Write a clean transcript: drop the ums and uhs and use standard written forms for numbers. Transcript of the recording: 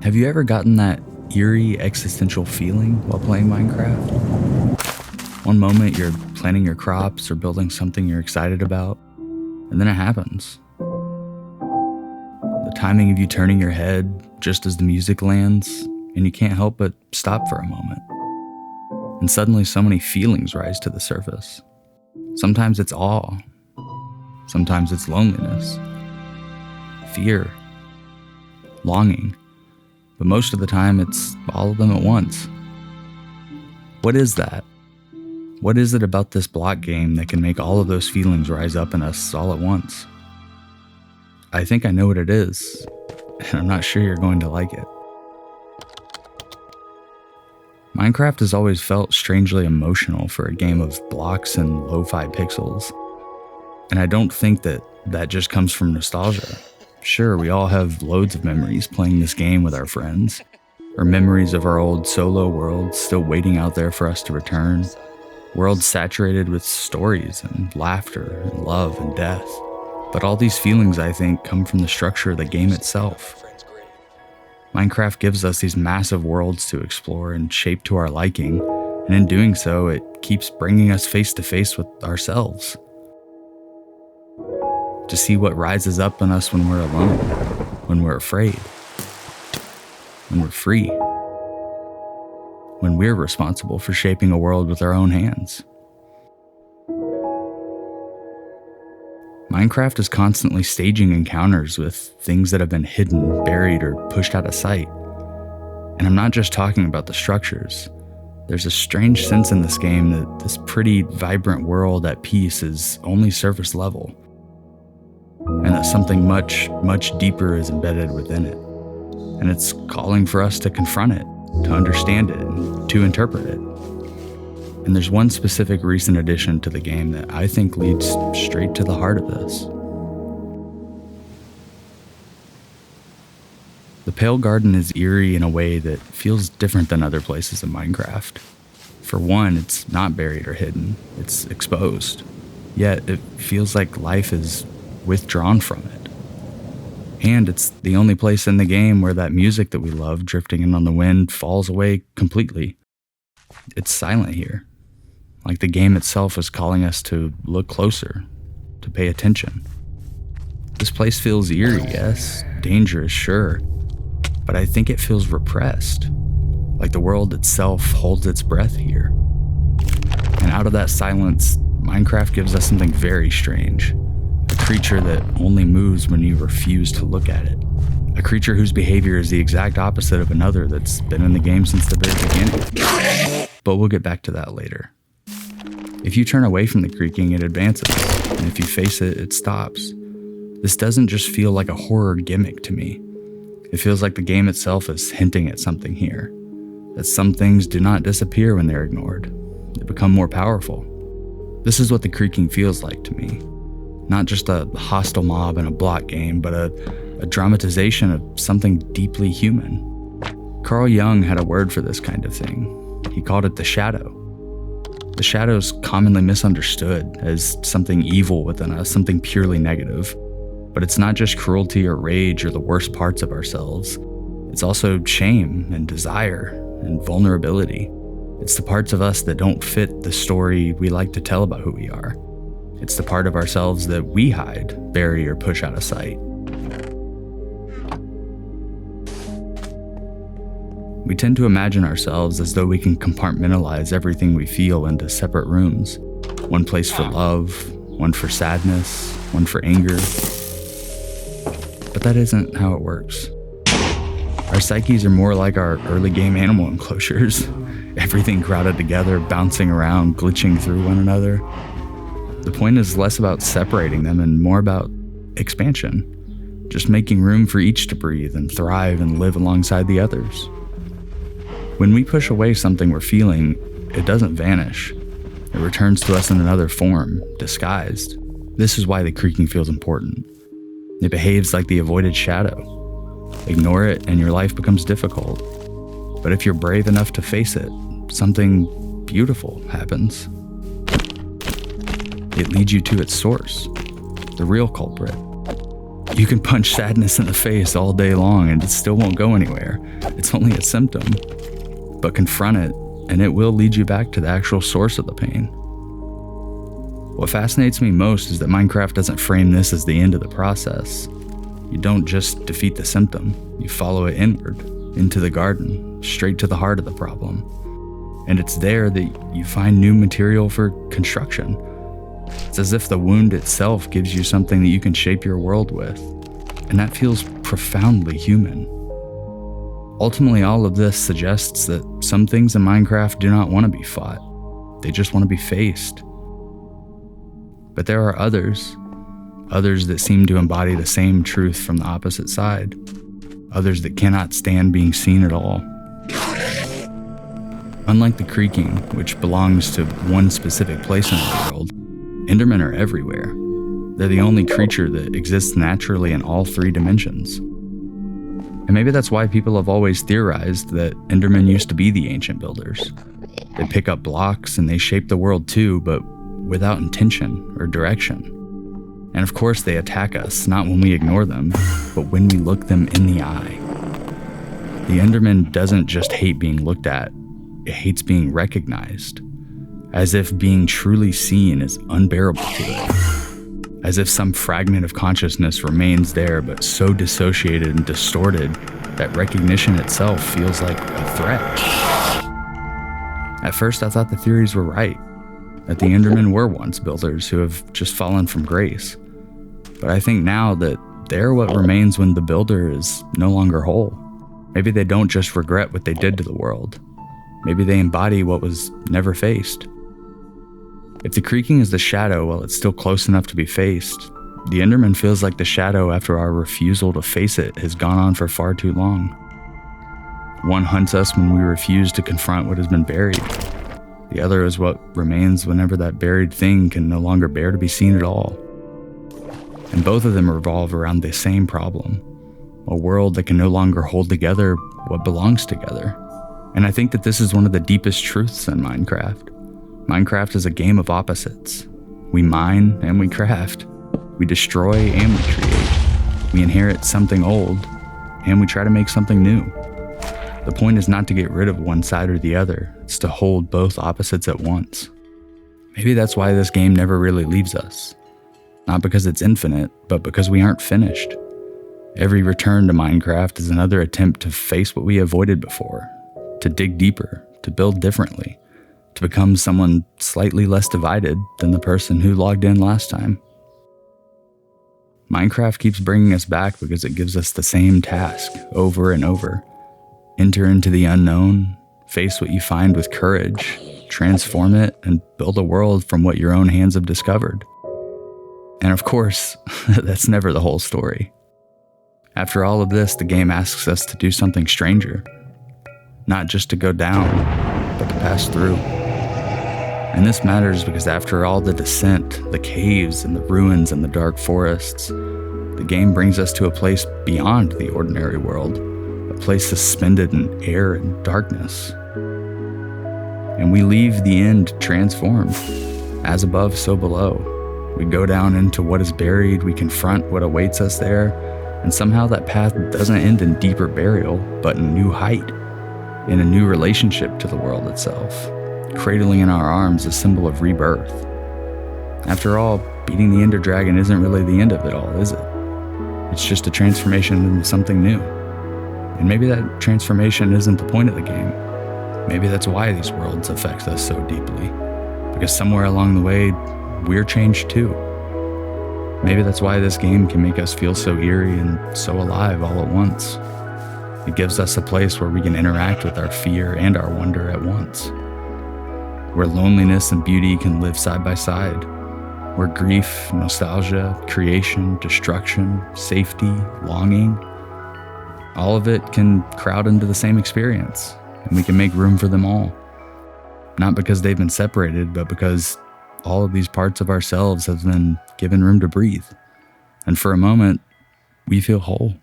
Have you ever gotten that eerie existential feeling while playing Minecraft? One moment you're planting your crops or building something you're excited about, and then it happens. The timing of you turning your head just as the music lands, and you can't help but stop for a moment. And suddenly so many feelings rise to the surface. Sometimes it's awe. Sometimes it's loneliness, fear, longing. But most of the time, it's all of them at once. What is that? What is it about this block game that can make all of those feelings rise up in us all at once? I think I know what it is, and I'm not sure you're going to like it. Minecraft has always felt strangely emotional for a game of blocks and lo-fi pixels. And I don't think that just comes from nostalgia. Sure, we all have loads of memories playing this game with our friends, or memories of our old solo worlds still waiting out there for us to return, worlds saturated with stories and laughter and love and death. But all these feelings, I think, come from the structure of the game itself. Minecraft gives us these massive worlds to explore and shape to our liking, and in doing so, it keeps bringing us face to face with ourselves. To see what rises up in us when we're alone, when we're afraid, when we're free, when we're responsible for shaping a world with our own hands. Minecraft is constantly staging encounters with things that have been hidden, buried, or pushed out of sight. And I'm not just talking about the structures. There's a strange sense in this game that this pretty vibrant world at peace is only surface level, and that something much, much deeper is embedded within it. And it's calling for us to confront it, to understand it, and to interpret it. And there's one specific recent addition to the game that I think leads straight to the heart of this. The Pale Garden is eerie in a way that feels different than other places in Minecraft. For one, it's not buried or hidden, it's exposed. Yet it feels like life is withdrawn from it. And it's the only place in the game where that music that we love drifting in on the wind falls away completely. It's silent here, like the game itself is calling us to look closer, to pay attention. This place feels eerie, yes, dangerous, sure, but I think it feels repressed, like the world itself holds its breath here. And out of that silence, Minecraft gives us something very strange. A creature that only moves when you refuse to look at it. A creature whose behavior is the exact opposite of another that's been in the game since the very beginning. But we'll get back to that later. If you turn away from the creaking, it advances, and if you face it, it stops. This doesn't just feel like a horror gimmick to me. It feels like the game itself is hinting at something here. That some things do not disappear when they're ignored. They become more powerful. This is what the creaking feels like to me. Not just a hostile mob in a block game, but a dramatization of something deeply human. Carl Jung had a word for this kind of thing. He called it the shadow. The shadow's commonly misunderstood as something evil within us, something purely negative. But it's not just cruelty or rage or the worst parts of ourselves. It's also shame and desire and vulnerability. It's the parts of us that don't fit the story we like to tell about who we are. It's the part of ourselves that we hide, bury, or push out of sight. We tend to imagine ourselves as though we can compartmentalize everything we feel into separate rooms. One place for love, one for sadness, one for anger. But that isn't how it works. Our psyches are more like our early game animal enclosures. Everything crowded together, bouncing around, glitching through one another. The point is less about separating them and more about expansion. Just making room for each to breathe and thrive and live alongside the others. When we push away something we're feeling, it doesn't vanish. It returns to us in another form, disguised. This is why the creaking feels important. It behaves like the avoided shadow. Ignore it and your life becomes difficult. But if you're brave enough to face it, something beautiful happens. It leads you to its source, the real culprit. You can punch sadness in the face all day long and it still won't go anywhere. It's only a symptom. But confront it, and it will lead you back to the actual source of the pain. What fascinates me most is that Minecraft doesn't frame this as the end of the process. You don't just defeat the symptom, you follow it inward, into the garden, straight to the heart of the problem. And it's there that you find new material for construction. It's as if the wound itself gives you something that you can shape your world with. And that feels profoundly human. Ultimately, all of this suggests that some things in Minecraft do not want to be fought. They just want to be faced. But there are others that seem to embody the same truth from the opposite side. Others that cannot stand being seen at all. Unlike the Creaking, which belongs to one specific place in the world, Endermen are everywhere. They're the only creature that exists naturally in all three dimensions. And maybe that's why people have always theorized that Endermen used to be the ancient builders. They pick up blocks and they shape the world too, but without intention or direction. And of course they attack us, not when we ignore them, but when we look them in the eye. The Enderman doesn't just hate being looked at, it hates being recognized. As if being truly seen is unbearable to it. As if some fragment of consciousness remains there but so dissociated and distorted that recognition itself feels like a threat. At first I thought the theories were right, that the Endermen were once builders who have just fallen from grace. But I think now that they're what remains when the builder is no longer whole. Maybe they don't just regret what they did to the world. Maybe they embody what was never faced. If the Creaking is the shadow while it's still close enough to be faced, the Enderman feels like the shadow after our refusal to face it has gone on for far too long. One hunts us when we refuse to confront what has been buried. The other is what remains whenever that buried thing can no longer bear to be seen at all. And both of them revolve around the same problem, a world that can no longer hold together what belongs together. And I think that this is one of the deepest truths in Minecraft. Minecraft is a game of opposites. We mine and we craft. We destroy and we create. We inherit something old and we try to make something new. The point is not to get rid of one side or the other, it's to hold both opposites at once. Maybe that's why this game never really leaves us. Not because it's infinite, but because we aren't finished. Every return to Minecraft is another attempt to face what we avoided before, to dig deeper, to build differently, to become someone slightly less divided than the person who logged in last time. Minecraft keeps bringing us back because it gives us the same task over and over. Enter into the unknown, face what you find with courage, transform it, and build a world from what your own hands have discovered. And of course, that's never the whole story. After all of this, the game asks us to do something stranger. Not just to go down, but to pass through. And this matters because after all the descent, the caves and the ruins and the dark forests, the game brings us to a place beyond the ordinary world, a place suspended in air and darkness. And we leave the end transformed, as above, so below. We go down into what is buried, we confront what awaits us there, and somehow that path doesn't end in deeper burial, but in new height, in a new relationship to the world itself, cradling in our arms a symbol of rebirth. After all, beating the Ender Dragon isn't really the end of it all, is it? It's just a transformation into something new. And maybe that transformation isn't the point of the game. Maybe that's why these worlds affect us so deeply. Because somewhere along the way, we're changed too. Maybe that's why this game can make us feel so eerie and so alive all at once. It gives us a place where we can interact with our fear and our wonder at once. Where loneliness and beauty can live side by side. Where grief, nostalgia, creation, destruction, safety, longing, all of it can crowd into the same experience, and we can make room for them all. Not because they've been separated, but because all of these parts of ourselves have been given room to breathe. And for a moment, we feel whole.